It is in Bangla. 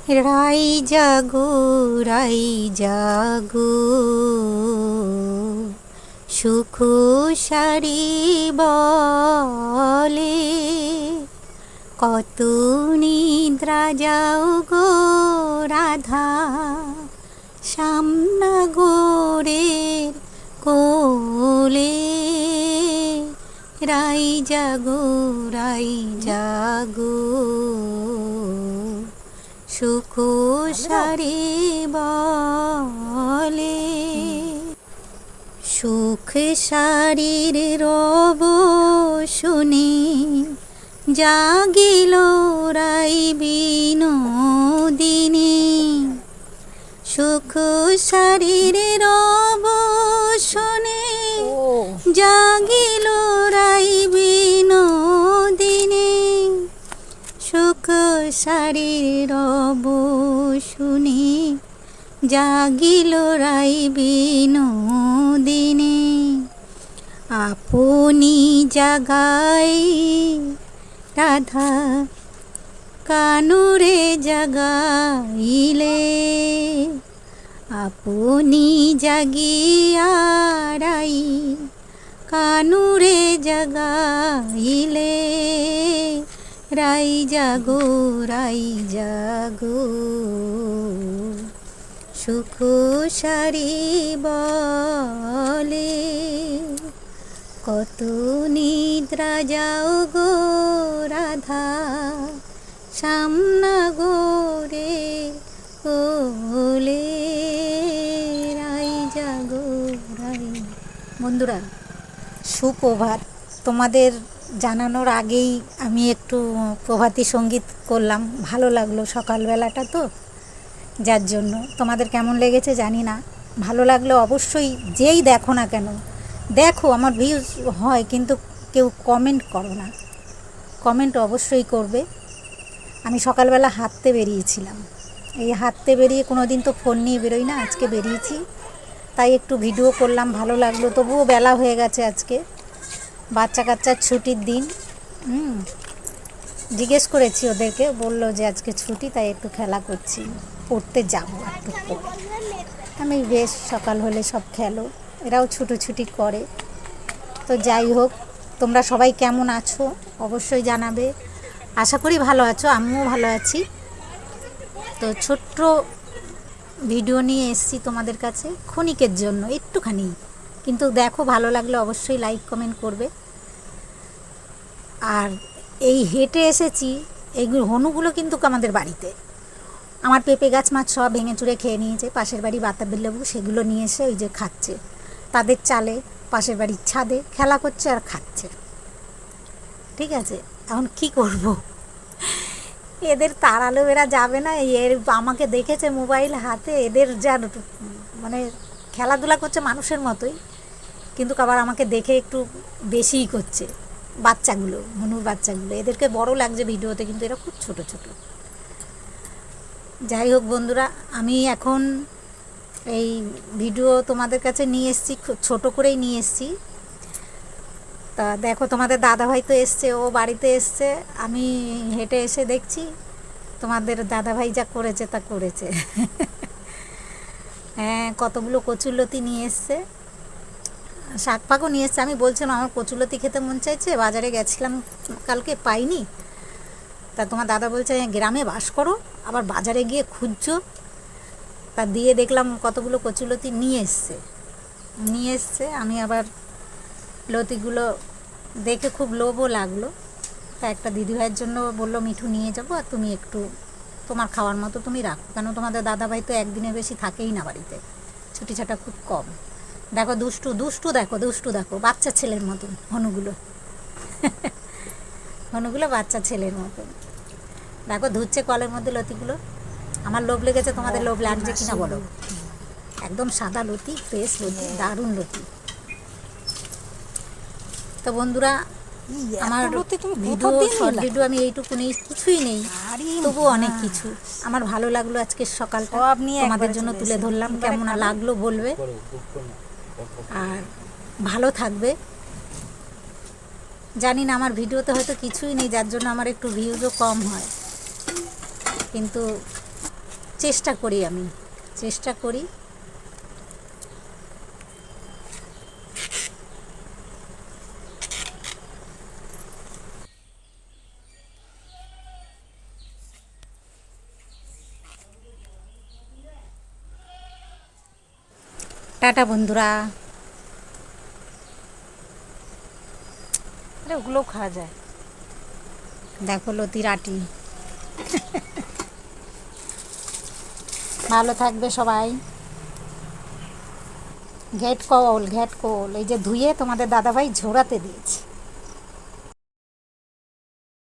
রাই জাগো, রাই জাগো, সুখ সারি বলে, কত নিদ্রা যাও গো রাধা, সামনা গোরের কোলে। রাই জাগো, রাই জাগো, সুখ সারি বলে। সুখ সারির রব শুনে জাগিল রাই বিনোদিনী। সুখ সারির রব শুনে জাগিল রাই বিনোদিনী। সুখ সারির রব শুনে জাগিল রাই বিনোদিনী। আপনি জাগাই রাধা, কানুরে জাগাইলে, আপনি জাগিয়া রাই কানুরে জাগাইলে। রাই জাগো, রাই জাগো, সুখ সারি বলে, কত নিদ্রা যাও গো রাধা, সামনা গোরে কোলে। রাই জাগো, রাই। বন্ধুরা, সুপ্রভাত। তোমাদের জানানোর আগেই আমি একটু প্রভাতী সঙ্গীত করলাম, ভালো লাগলো সকালবেলাটা তো, যার জন্য। তোমাদের কেমন লেগেছে জানি না, ভালো লাগলে অবশ্যই যেই দেখো না কেন, দেখো আমার ভিউজ হয়, কিন্তু কেউ কমেন্ট করো না। কমেন্ট অবশ্যই করবে। আমি সকালবেলা হাঁটতে বেরিয়েছিলাম, এই হাঁটতে বেরিয়ে কোনো দিন তো ফোন নিয়ে বেরোই না, আজকে বেরিয়েছি, তাই একটু ভিডিও করলাম, ভালো লাগলো। তবুও বেলা হয়ে গেছে আজকে, বাচ্চা কাচ্চার ছুটির দিন। জিজ্ঞেস করেছি ওদেরকে, বললো যে আজকে ছুটি, তাই একটু খেলা করছি, পড়তে যাবো একটু পরে। আমি বেশ, সকাল হলে সব খেলো, এরাও ছুটোছুটি করে। তো যাই হোক, তোমরা সবাই কেমন আছো অবশ্যই জানাবে। আশা করি ভালো আছো, আমিও ভালো আছি। তো ছোট্ট ভিডিও নিয়ে এসেছি তোমাদের কাছে ক্ষণিকের জন্য, একটুখানি, কিন্তু দেখো ভালো লাগলে অবশ্যই লাইক কমেন্ট করবে। আর এই হেঁটে এসেছি, এইগুলো হনুগুলো কিন্তু আমাদের বাড়িতে, আমার পেঁপে গাছ মাছ সব ভেঙে চুরে খেয়ে নিয়েছে। পাশের বাড়ি বাতাবি লেবু, সেগুলো নিয়ে এসে ওই যে খাচ্ছে, তাদের চালে পাশের বাড়ির ছাদে খেলা করছে আর খাচ্ছে। ঠিক আছে, এখন কি করব, এদের তাড়ালেও এরা যাবে না। এর আমাকে দেখেছে মোবাইল হাতে, এদের যা মানে খেলাধুলা করছে মানুষের মতোই, কিন্তু আবার আমাকে দেখে একটু বেশিই করছে। বাচ্চাগুলো, হনুর বাচ্চাগুলো, এদেরকে বড় লাগছে ভিডিওতে, কিন্তু এরা খুব ছোট ছোট। যাই হোক বন্ধুরা, আমি এখন এই ভিডিও তোমাদের কাছে নিয়ে এসেছি, ছোটো করেই নিয়ে এসেছি। তা দেখো, তোমাদের দাদাভাই তো এসছে, ও বাড়িতে এসছে, আমি হেঁটে এসে দেখছি তোমাদের দাদাভাই যা করেছে তা করেছে। হ্যাঁ, কতগুলো কচুরলতি নিয়ে এসছে, শাক পাকও নিয়ে এসছে। আমি বলছিলাম আমার কচুরলতি খেতে মন চাইছে, বাজারে গেছিলাম কালকে, পাইনি। তা তোমার দাদা বলছে গ্রামে বাস করো, আবার বাজারে গিয়ে খুঁজছো। তা দিয়ে দেখলাম কতগুলো কচুরলতি নিয়ে এসছে। আমি আবার লতিগুলো দেখে খুব লোভও লাগলো, তা একটা দিদিভাইয়ের জন্য বললো মিঠু নিয়ে যাবো, আর তুমি একটু তোমার খাওয়ার মতো তুমি রাখো, কেন তোমাদের দাদাভাই তো একদিনের বেশি থাকেই না বাড়িতে, ছুটি ছাটা খুব কম। দেখো দুষ্টু দুষ্টু, দেখো বাচ্চা ছেলের মতন হনুগুলো। হনুগুলো বাচ্চা ছেলের মতন, দেখো ধুচ্ছে কলের মধ্যে লতিগুলো। আমার লোভ লেগেছে, তোমাদের লোভ লাগছে কিনা বলো। একদম সাদা লতি, ফ্রেশ লতি, দারুণ লতি। তো বন্ধুরা, আমার ভিডিও, শর্ট ভিডিও আমি এইটুকু নেই, কিছুই নেই, তবু অনেক কিছু। আমার ভালো লাগলো আজকের সকালটা তোমাদের জন্য তুলে ধরলাম, কেমন লাগলো বলবে, আর ভালো থাকবে। জানি না, আমার ভিডিওতে হয়তো কিছুই নেই, যার জন্য আমার একটু ভিউজও কম হয়, কিন্তু চেষ্টা করি, আমি চেষ্টা করি। টাটা বন্ধুরা। আরে ওগুলোও খাওয়া যায়। দেখো লতির আটি। ভালো থাকবে সবাই। ঘ্যাট কল, ঘ্যাট কল এই যে ধুয়ে তোমাদের দাদাভাই ঝোড়াতে দিয়েছে।